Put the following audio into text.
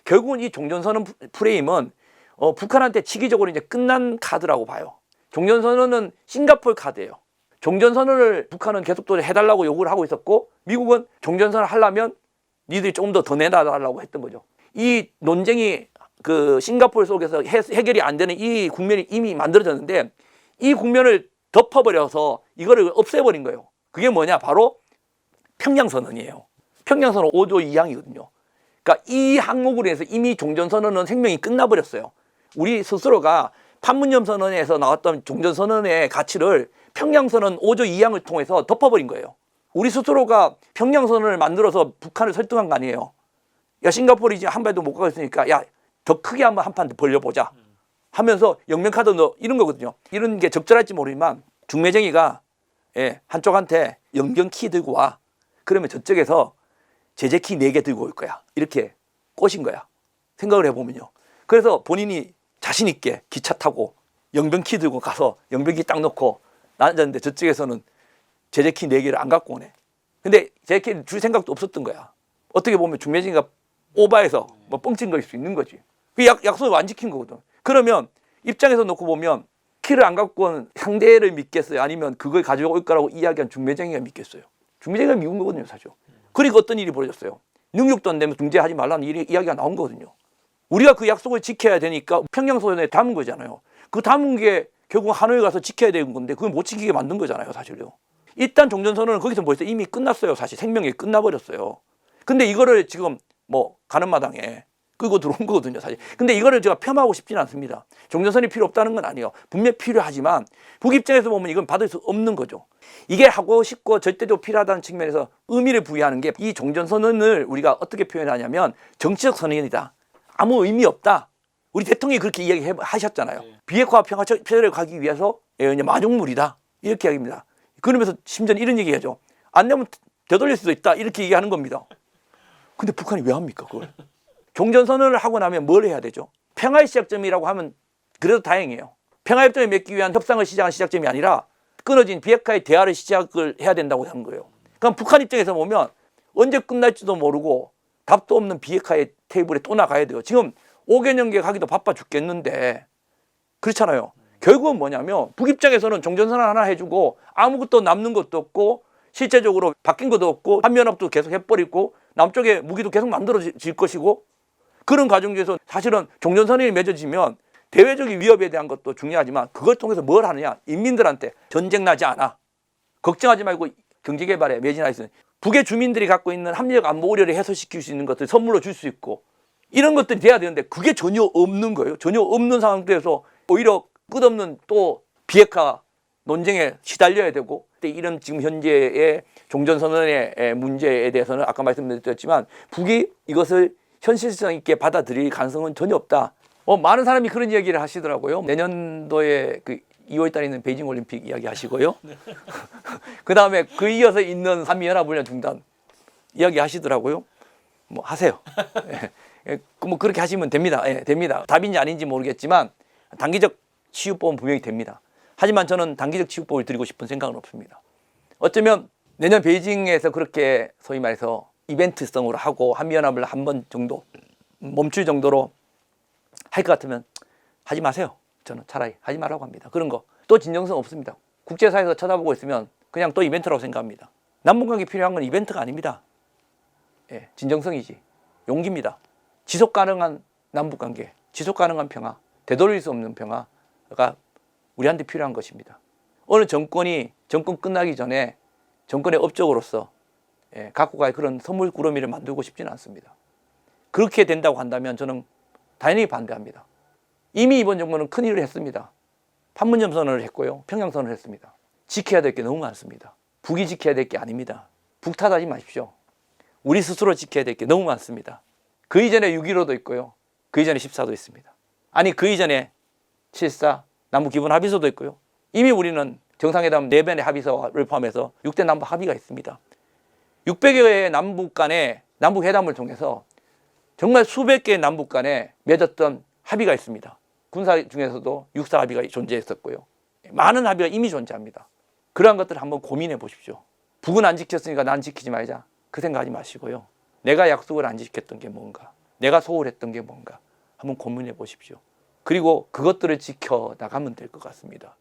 결국은 이 종전선언 프레임은 북한한테 치기적으로 이제 끝난 카드라고 봐요. 종전선언은 싱가포르 카드예요. 종전선언을 북한은 계속 또 해달라고 요구를 하고 있었고, 미국은 종전선언을 하려면 니들이 조금 더 내놔달라고 했던 거죠. 이 논쟁이 그 싱가포르 속에서 해결이 안 되는 이 국면이 이미 만들어졌는데, 이 국면을 덮어버려서 이거를 없애버린 거예요. 그게 뭐냐? 바로 평양선언이에요. 평양선언 5조 2항이거든요. 그러니까 이 항목으로 해서 이미 종전선언은 생명이 끝나버렸어요. 우리 스스로가 판문점 선언에서 나왔던 종전선언의 가치를 평양선언 5조 2항을 통해서 덮어버린 거예요. 우리 스스로가 평양선언을 만들어서 북한을 설득한 거 아니에요. 야, 싱가포르 이제 한 발도 못 가고 있으니까 야, 더 크게 한번 한 판 벌려보자 하면서 영면카드 넣어, 이런 거거든요. 이런 게 적절할지 모르지만 중매쟁이가 한쪽한테 영변키 들고 와. 그러면 저쪽에서 제재키 4개 들고 올 거야. 이렇게 꼬신 거야. 생각을 해보면요. 그래서 본인이 자신 있게 기차 타고 영변키 들고 가서 영변키 딱 넣고 앉았는데 저쪽에서는 제재키 4개를 안 갖고 오네. 근데 제재키 줄 생각도 없었던 거야. 어떻게 보면 중매쟁이가 오바해서 뭐 뻥친 거일 수 있는 거지. 그 약속을 안 지킨 거거든. 그러면 입장에서 놓고 보면 키를 안 갖고 온 상대를 믿겠어요? 아니면 그걸 가지고 올 거라고 이야기한 중매쟁이가 믿겠어요? 중매쟁이가 미운 거거든요, 사실. 그리고 어떤 일이 벌어졌어요? 능력도 안 되면 중재하지 말라는 이야기가 나온 거거든요. 우리가 그 약속을 지켜야 되니까 평양선언에 담은 거잖아요. 그 담은 게 결국 하노이 가서 지켜야 되는 건데 그걸 못 지키게 만든 거잖아요, 사실요. 일단 종전선언은 거기서 벌써 이미 끝났어요. 사실 생명이 끝나버렸어요. 근데 이거를 지금 뭐 가는 마당에 끌고 들어온 거거든요, 사실. 근데 이거를 제가 폄하하고 싶지는 않습니다. 종전선이 필요 없다는 건 아니에요. 분명히 필요하지만 북 입장에서 보면 이건 받을 수 없는 거죠. 이게 하고 싶고 절대적으로 필요하다는 측면에서 의미를 부여하는 게 이 종전선언을 우리가 어떻게 표현하냐면 정치적 선언이다. 아무 의미 없다. 우리 대통령이 그렇게 이야기하셨잖아요. 비핵화 평화 체제를 가기 위해서 마중물이다. 이렇게 이야기합니다. 그러면서 심지어 이런 얘기하죠. 안 되면 되돌릴 수도 있다. 이렇게 얘기하는 겁니다. 근데 북한이 왜 합니까, 그걸? 종전선언을 하고 나면 뭘 해야 되죠? 평화의 시작점이라고 하면 그래도 다행이에요. 평화협정을 맺기 위한 협상을 시작한 시작점이 아니라 끊어진 비핵화의 대화를 시작을 해야 된다고 하는 거예요. 그럼 북한 입장에서 보면 언제 끝날지도 모르고 답도 없는 비핵화의 테이블에 또 나가야 돼요. 지금 5개년 연계하기도 바빠 죽겠는데 그렇잖아요. 결국은 뭐냐면 북 입장에서는 종전선언 하나 해주고 아무것도 남는 것도 없고 실제적으로 바뀐 것도 없고 한미연합도 계속 해버리고 남쪽에 무기도 계속 만들어질 것이고 그런 과정 중에서 사실은 종전선언이 맺어지면 대외적인 위협에 대한 것도 중요하지만 그걸 통해서 뭘 하느냐. 인민들한테 전쟁 나지 않아. 걱정하지 말고 경제개발에 매진할 수 있는 북의 주민들이 갖고 있는 합리적 안보 우려를 해소시킬 수 있는 것들 선물로 줄 수 있고 이런 것들이 돼야 되는데 그게 전혀 없는 거예요. 전혀 없는 상태에서 오히려 끝없는 또 비핵화 논쟁에 시달려야 되고 이런 지금 현재의 종전선언의 문제에 대해서는 아까 말씀드렸지만 북이 이것을 현실성 있게 받아들일 가능성은 전혀 없다. 많은 사람이 그런 이야기를 하시더라고요. 내년도에 그 2월 달에 있는 베이징 올림픽 이야기 하시고요. 그 다음에 그 이어서 있는 한미연합훈련 중단 이야기 하시더라고요. 뭐 하세요. 뭐 그렇게 하시면 됩니다. 됩니다. 답인지 아닌지 모르겠지만 단기적 치유법은 분명히 됩니다. 하지만 저는 단기적 치유법을 드리고 싶은 생각은 없습니다. 어쩌면 내년 베이징에서 그렇게 소위 말해서 이벤트성으로 하고 한미연합을 한 번 정도 멈출 정도로 할 것 같으면 하지 마세요. 저는 차라리 하지 말라고 합니다. 그런 거 또 진정성 없습니다. 국제사회에서 쳐다보고 있으면 그냥 또 이벤트라고 생각합니다. 남북관계 필요한 건 이벤트가 아닙니다. 진정성이지. 용기입니다. 지속 가능한 남북관계, 지속 가능한 평화, 되돌릴 수 없는 평화가 우리한테 필요한 것입니다. 어느 정권 끝나기 전에 정권의 업적으로서 갖고 갈 그런 선물꾸러미를 만들고 싶지는 않습니다. 그렇게 된다고 한다면 저는 당연히 반대합니다. 이미 이번 정부는 큰일을 했습니다. 판문점 선언을 했고요. 평양 선언을 했습니다. 지켜야 될 게 너무 많습니다. 북이 지켜야 될 게 아닙니다. 북 탓하지 마십시오. 우리 스스로 지켜야 될 게 너무 많습니다. 그 이전에 6.15도 있고요. 그 이전에 14도 있습니다. 아니 그 이전에 7.4 남북기본합의서도 있고요. 이미 우리는 정상회담 4번의 합의서를 포함해서 6대 남북 합의가 있습니다. 600여 개의 남북 간의 남북회담을 통해서 정말 수백 개의 남북 간에 맺었던 합의가 있습니다. 군사 중에서도 육사 합의가 존재했었고요. 많은 합의가 이미 존재합니다. 그러한 것들을 한번 고민해 보십시오. 북은 안 지켰으니까 난 지키지 말자. 그 생각하지 마시고요. 내가 약속을 안 지켰던 게 뭔가. 내가 소홀했던 게 뭔가 한번 고민해 보십시오. 그리고 그것들을 지켜 나가면 될 것 같습니다.